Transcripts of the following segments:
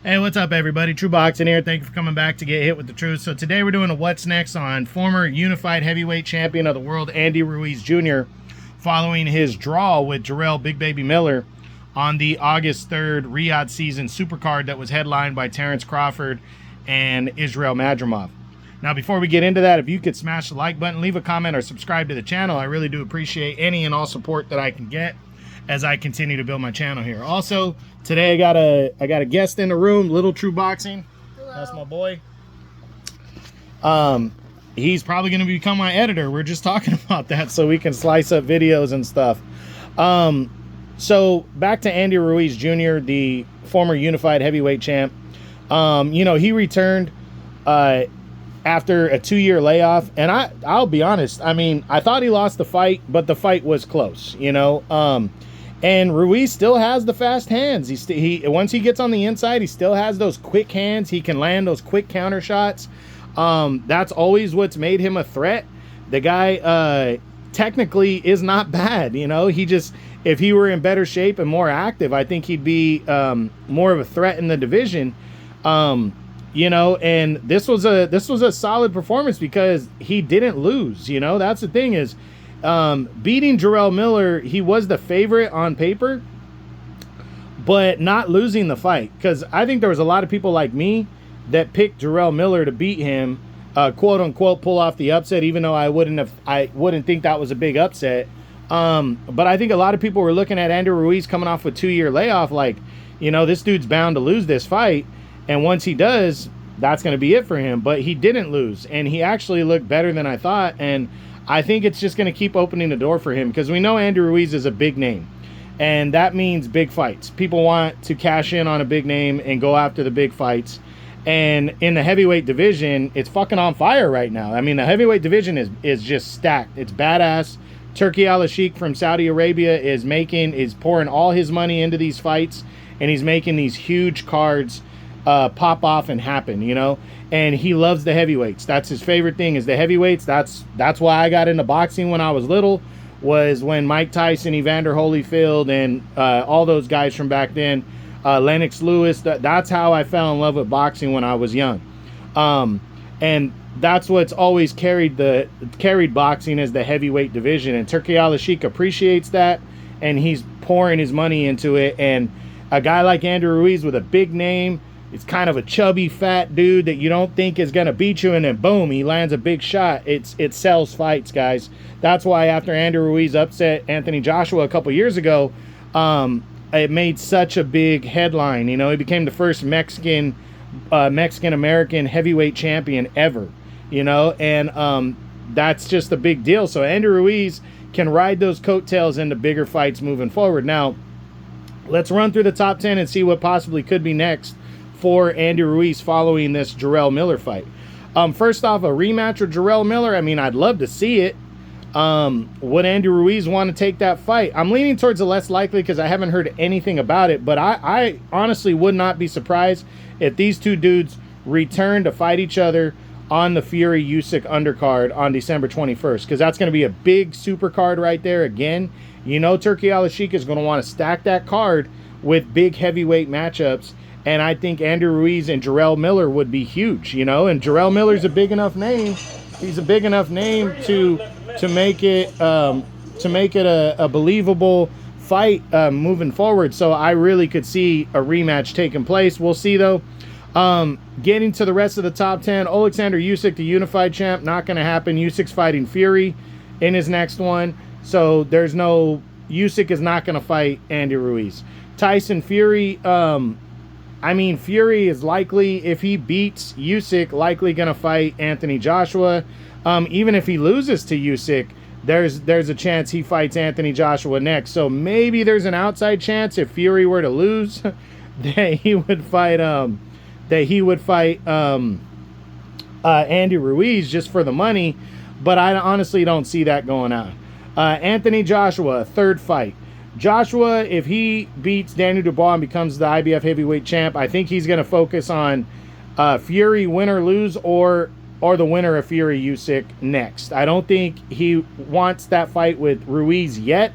Hey, what's up, everybody? True Boxing here. Thank you for coming back to get hit with the truth. So today we're doing a what's next on former unified heavyweight champion of the world, Andy Ruiz Jr., following his draw with Jarrell Big Baby Miller on the August 3rd Riyadh season supercard that was headlined by Terrence Crawford and Israel Madrimov. Now, before we get into that, if you could smash the like button, leave a comment, or subscribe to the channel, I really do appreciate any and all support that I can get as I continue to build my channel here. Also, today I got a guest in the room, Little True Boxing. Hello. That's my boy. He's probably going to become my editor. We're just talking about that so we can slice up videos and stuff. So back to Andy Ruiz Jr., the former unified heavyweight champ. He returned after a 2-year layoff, and I'll be honest, I mean, I thought he lost the fight, but the fight was close, and Ruiz still has the fast hands. He once he gets on the inside, he still has those quick hands. He can land those quick counter shots. That's always what's made him a threat. The guy technically is not bad. He just, if he were in better shape and more active, I think he'd be more of a threat in the division. And this was a solid performance because he didn't lose. That's the thing is, beating Jarrell Miller, he was the favorite on paper, but not losing the fight. Because I think there was a lot of people like me that picked Jarrell Miller to beat him, quote unquote, pull off the upset, even though I wouldn't think that was a big upset. But I think a lot of people were looking at Andy Ruiz coming off a 2-year layoff, like, this dude's bound to lose this fight. And once he does, that's going to be it for him. But he didn't lose, and he actually looked better than I thought. And I think it's just going to keep opening the door for him because we know Andy Ruiz is a big name, and that means big fights. People want to cash in on a big name and go after the big fights. And in the heavyweight division, it's fucking on fire right now. I mean, the heavyweight division is just stacked. It's badass. Turki Al-Sheikh from Saudi Arabia is pouring all his money into these fights, and he's making these huge cards pop off and happen, and he loves the heavyweights. That's his favorite thing, is the heavyweights. That's why I got into boxing when I was little, was when Mike Tyson, Evander Holyfield, and all those guys from back then, Lennox Lewis, that's how I fell in love with boxing when I was young. And that's what's always carried boxing as the heavyweight division, and Turki Al-Sheikh appreciates that, and he's pouring his money into it. And a guy like Andrew Ruiz with a big name, it's kind of a chubby, fat dude that you don't think is going to beat you, and then boom, he lands a big shot. It sells fights, guys. That's why after Andrew Ruiz upset Anthony Joshua a couple years ago, it made such a big headline. He became the first Mexican-American heavyweight champion ever, and that's just a big deal. So Andrew Ruiz can ride those coattails into bigger fights moving forward. Now, let's run through the top 10 and see what possibly could be next for Andy Ruiz following this Jarrell Miller fight. First off, a rematch with Jarrell Miller. I mean, I'd love to see it. Would Andy Ruiz want to take that fight? I'm leaning towards the less likely because I haven't heard anything about it, but I honestly would not be surprised if these two dudes return to fight each other on the Fury-Usyk undercard on December 21st, because that's going to be a big super card right there again. Turki Al-Sheikh is going to want to stack that card with big heavyweight matchups. And I think Andy Ruiz and Jarrell Miller would be huge, and Jarrell Miller's a big enough name. He's a big enough name to make it a believable fight moving forward. So I really could see a rematch taking place. We'll see though. Getting to the rest of the top 10, Alexander Usyk, the unified champ, not going to happen. Usyk's fighting Fury in his next one, so Usyk is not going to fight Andy Ruiz. Tyson Fury. Fury is likely, if he beats Usyk, likely going to fight Anthony Joshua. Even if he loses to Usyk, there's a chance he fights Anthony Joshua next. So maybe there's an outside chance if Fury were to lose that he would fight Andy Ruiz just for the money. But I honestly don't see that going on. Anthony Joshua, third fight. Joshua, if he beats Daniel Dubois and becomes the IBF heavyweight champ, I think he's going to focus on Fury win or lose, or the winner of Fury Usyk next. I don't think he wants that fight with Ruiz yet,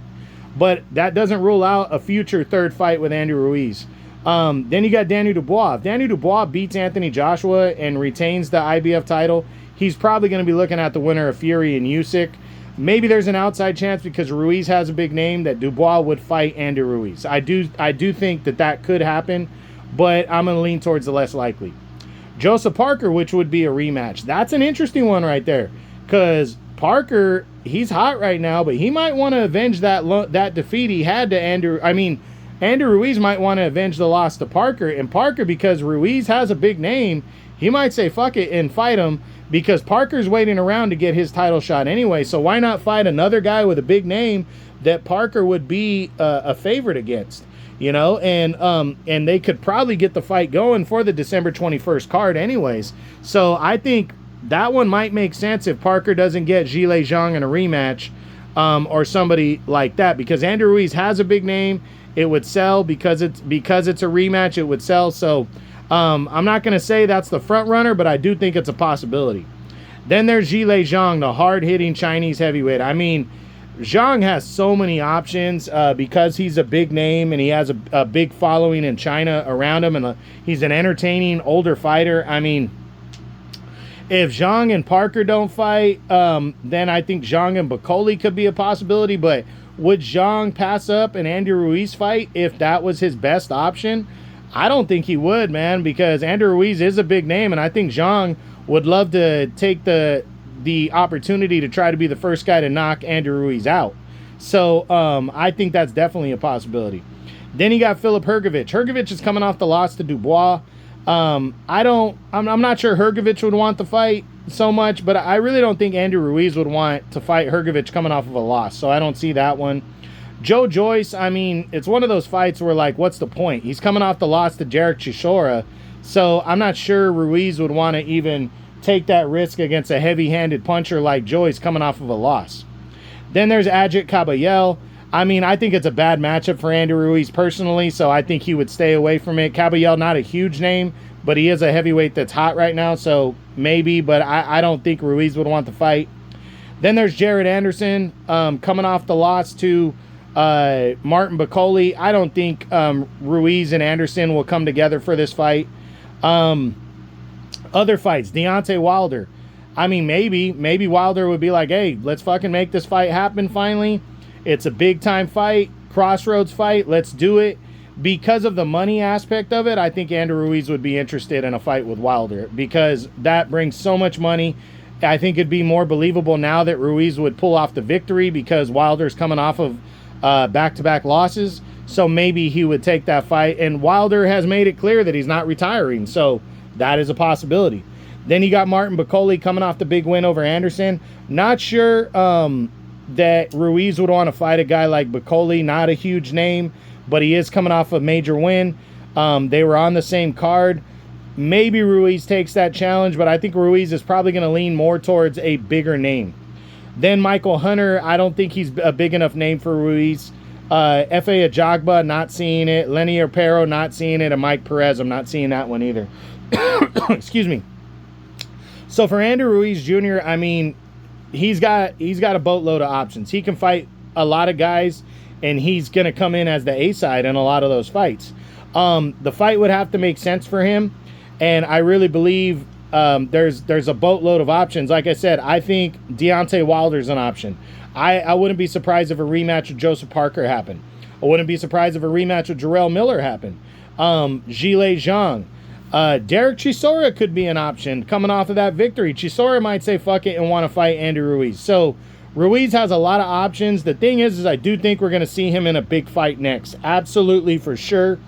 but that doesn't rule out a future third fight with Andy Ruiz. Then you got Daniel Dubois. If Daniel Dubois beats Anthony Joshua and retains the IBF title, he's probably going to be looking at the winner of Fury and Usyk. Maybe there's an outside chance because Ruiz has a big name that Dubois would fight Andy Ruiz. I do think that could happen, but I'm going to lean towards the less likely. Joseph Parker, which would be a rematch. That's an interesting one right there because Parker, he's hot right now, but he might want to avenge that defeat he had to Andrew. I mean, Andrew Ruiz might want to avenge the loss to Parker, and Parker, because Ruiz has a big name, he might say fuck it and fight him because Parker's waiting around to get his title shot anyway. So why not fight another guy with a big name that Parker would be a favorite against? You know, and they could probably get the fight going for the December 21st card anyways. So I think that one might make sense if Parker doesn't get Zhilei Zhang in a rematch or somebody like that, because Andrew Ruiz has a big name. It would sell because it's a rematch. It would sell. So I'm not going to say that's the front runner, but I do think it's a possibility. Then there's Zhilei Zhang, the hard-hitting Chinese heavyweight. I mean, Zhang has so many options because he's a big name and he has a big following in China around him, and he's an entertaining older fighter. I mean, if Zhang and Parker don't fight, then I think Zhang and Bakole could be a possibility. But would Zhang pass up an Andy Ruiz fight if that was his best option? I don't think he would, man, because Andy Ruiz is a big name, and I think Zhang would love to take the opportunity to try to be the first guy to knock Andrew Ruiz out. So I think that's definitely a possibility. Then you got Filip Hrgović. Hrgović is coming off the loss to Dubois. I'm not sure Hrgović would want the fight so much, but I really don't think Andrew Ruiz would want to fight Hrgović coming off of a loss. So I don't see that one. Joe Joyce, I mean, it's one of those fights where, like, what's the point? He's coming off the loss to Jarek Chisora. So I'm not sure Ruiz would want to even take that risk against a heavy-handed puncher like Joyce coming off of a loss. Then there's Ajit Caballel. I mean, I think it's a bad matchup for Andy Ruiz personally, so I think he would stay away from it. Caballel, not a huge name, but he is a heavyweight that's hot right now, so maybe, but I don't think Ruiz would want the fight. Then there's Jared Anderson coming off the loss to Martin Bakole. I don't think Ruiz and Anderson will come together for this fight. Other fights, Deontay Wilder. I mean, maybe Wilder would be like, hey, let's fucking make this fight happen finally. It's a big-time fight, crossroads fight. Let's do it. Because of the money aspect of it, I think Andrew Ruiz would be interested in a fight with Wilder because that brings so much money. I think it'd be more believable now that Ruiz would pull off the victory because Wilder's coming off of back-to-back losses. So maybe he would take that fight. And Wilder has made it clear that he's not retiring. So that is a possibility. Then you got Martin Bakole coming off the big win over Anderson. Not sure that Ruiz would want to fight a guy like Bakole. Not a huge name, but he is coming off a major win. They were on the same card. Maybe Ruiz takes that challenge, but I think Ruiz is probably going to lean more towards a bigger name. Then Michael Hunter, I don't think he's a big enough name for Ruiz. F.A. Ajagba, not seeing it. Lenny Arpero, not seeing it. And Mike Perez, I'm not seeing that one either. Excuse me. So for Andrew Ruiz Jr., I mean, he's got a boatload of options. He can fight a lot of guys, and he's going to come in as the A-side in a lot of those fights. The fight would have to make sense for him, and I really believe there's a boatload of options. Like I said, I think Deontay Wilder's an option. I wouldn't be surprised if a rematch with Joseph Parker happened. I wouldn't be surprised if a rematch with Jarrell Miller happened. Zhilei Zhang. Derek Chisora could be an option coming off of that victory. Chisora might say fuck it and want to fight Andy Ruiz. So Ruiz has a lot of options. The thing is I do think we're going to see him in a big fight next. Absolutely, for sure.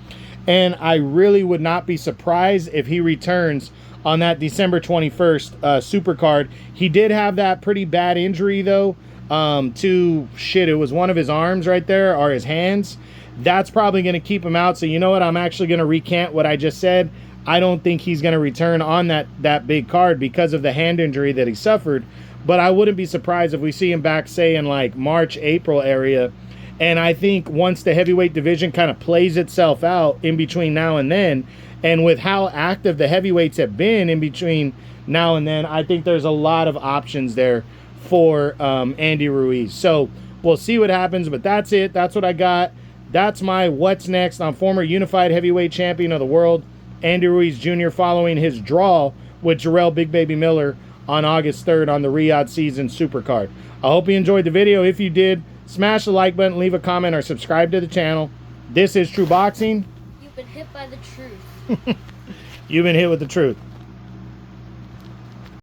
And I really would not be surprised if he returns on that December 21st super card. He did have that pretty bad injury, though, it was one of his arms right there, or his hands. That's probably going to keep him out. So you know what? I'm actually going to recant what I just said. I don't think he's going to return on that big card because of the hand injury that he suffered. But I wouldn't be surprised if we see him back, say, in like March, April area. And I think once the heavyweight division kind of plays itself out in between now and then, and with how active the heavyweights have been in between now and then, I think there's a lot of options there for Andy Ruiz. So we'll see what happens, but that's it. That's what I got. that's my what's next on former unified heavyweight champion of the world, Andy Ruiz Jr., following his draw with Jarrell Big Baby Miller on August 3rd on the Riyadh Season Supercard. I hope you enjoyed the video. If you did, smash the like button, leave a comment, or subscribe to the channel. This is True Boxing. You've been hit by the truth. You've been hit with the truth.